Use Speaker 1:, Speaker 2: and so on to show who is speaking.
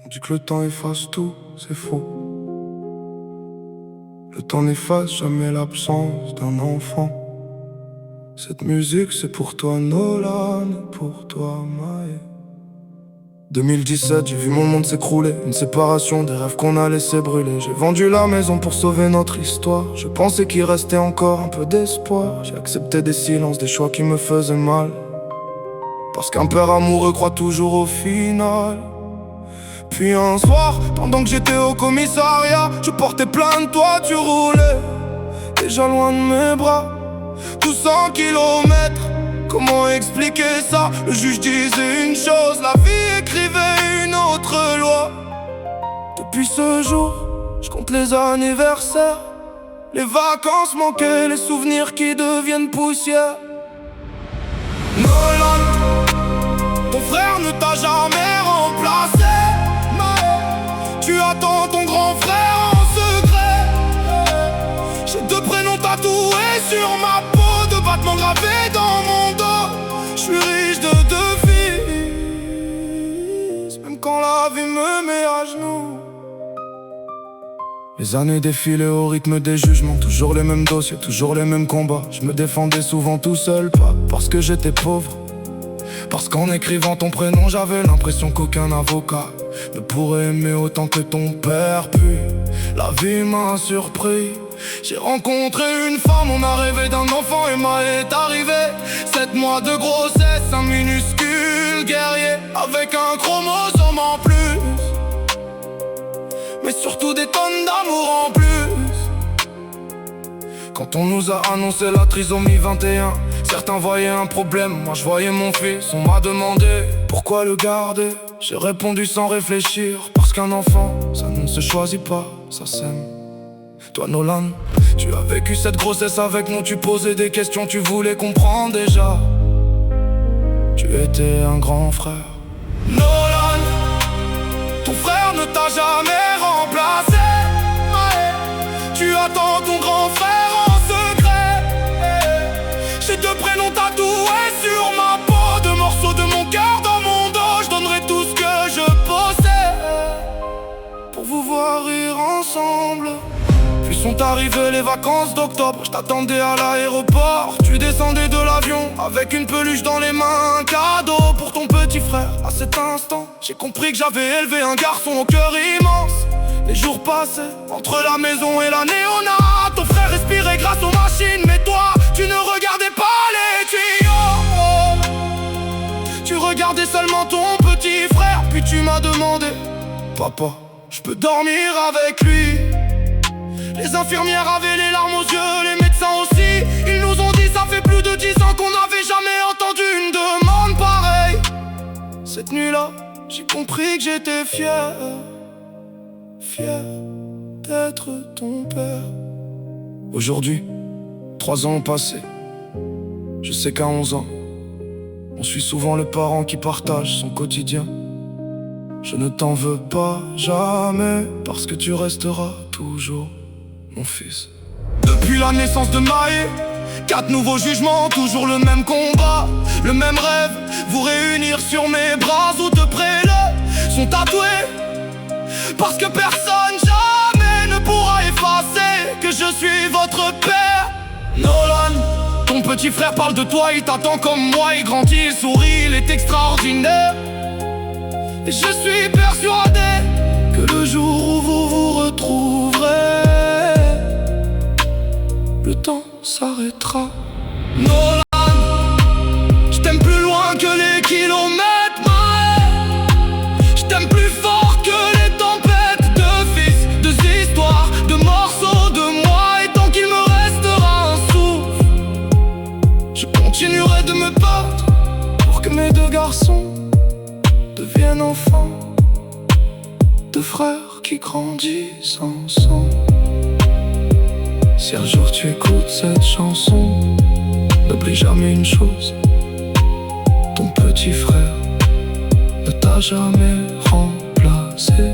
Speaker 1: On dit que le temps efface tout, c'est faux. Le temps n'efface jamais l'absence d'un enfant. Cette musique c'est pour toi Nolan, pour toi Maë. 2017, j'ai vu mon monde s'écrouler. Une séparation, des rêves qu'on a laissé brûler. J'ai vendu la maison pour sauver notre histoire. Je pensais qu'il restait encore un peu d'espoir. J'ai accepté des silences, des choix qui me faisaient mal. Parce qu'un père amoureux croit toujours au final. Puis un soir, pendant que j'étais au commissariat, je portais plainte, toi tu roulais déjà loin de mes bras. 200 kilomètres, comment expliquer ça? Le juge disait une chose, la vie écrivait une autre loi. Depuis ce jour, je compte les anniversaires, les vacances manquées, les souvenirs qui deviennent poussière. Nolan, ton frère ne t'a jamais remplacé. Tu attends ton grand frère en secret. J'ai 2 prénoms tatoués sur ma peau, 2 battements gravés dans mon dos. Je suis riche de 2 fils, même quand la vie me met à genoux. Les années défilaient au rythme des jugements. Toujours les mêmes dossiers, toujours les mêmes combats. Je me défendais souvent tout seul, pas parce que j'étais pauvre, parce qu'en écrivant ton prénom, j'avais l'impression qu'aucun avocat ne pourrait aimer autant que ton père. Puis la vie m'a surpris. J'ai rencontré une femme, on a rêvé d'un enfant et Maë est arrivé. 7 mois de grossesse, un minuscule guerrier avec un chromosome en plus, mais surtout des tonnes d'amour en plus. Quand on nous a annoncé la trisomie 21, certains voyaient un problème, moi je voyais mon fils. On m'a demandé pourquoi le garder. J'ai répondu sans réfléchir, parce qu'un enfant, ça ne se choisit pas, ça s'aime. Toi Nolan, tu as vécu cette grossesse avec nous. Tu posais des questions, tu voulais comprendre déjà. Tu étais un grand frère. Nolan, ton frère ne t'a jamais remplacé. Tu attends ton grand frère en secret. J'ai 2 prénoms tatoués sur ma peau, 2 morceaux de mon cœur dans mon dos. Je donnerai tout ce que je possède pour vous voir rire ensemble. Puis sont arrivées les vacances d'octobre. Je t'attendais à l'aéroport. Tu descendais de l'avion avec une peluche dans les mains, un cadeau pour ton petit frère. À cet instant, j'ai compris que j'avais élevé un garçon au cœur immense. Les jours passaient entre la maison et la néonate. Ton frère respirait grâce aux machines, mais toi, tu ne regardais pas les tuyaux. Tu regardais seulement ton petit frère. Puis tu m'as demandé: papa, je peux dormir avec lui? Les infirmières avaient les larmes aux yeux, les médecins aussi. Ils nous ont dit ça fait plus de 10 ans qu'on n'avait jamais entendu une demande pareille. Cette nuit-là, j'ai compris que j'étais fier, fier d'être ton père. Aujourd'hui, 3 ans ont passé. Je sais qu'à 11 ans, on suit souvent le parent qui partage son quotidien. Je ne t'en veux pas jamais, parce que tu resteras toujours mon fils. Depuis la naissance de Maë, 4 nouveaux jugements, toujours le même combat, le même rêve, vous réunir sur mes bras où 2 prénoms sont tatoués. Parce que personne jamais ne pourra effacer que je suis votre père. Nolan, ton petit frère parle de toi, il t'attend comme moi, il grandit, il sourit, il est extraordinaire. Et je suis persuadé que le jour où vous vous retrouverez, le temps s'arrêtera. Nolan, je t'aime plus loin que les kilomètres, Maë. Je t'aime plus fort que les tempêtes, de fils, de histoires, de morceaux de moi. Et tant qu'il me restera un souffle, je continuerai de me battre pour que mes 2 garçons deviennent enfants, 2 frères qui grandissent ensemble. Si un jour tu écoutes cette chanson, n'oublie jamais une chose: ton petit frère ne t'a jamais remplacé.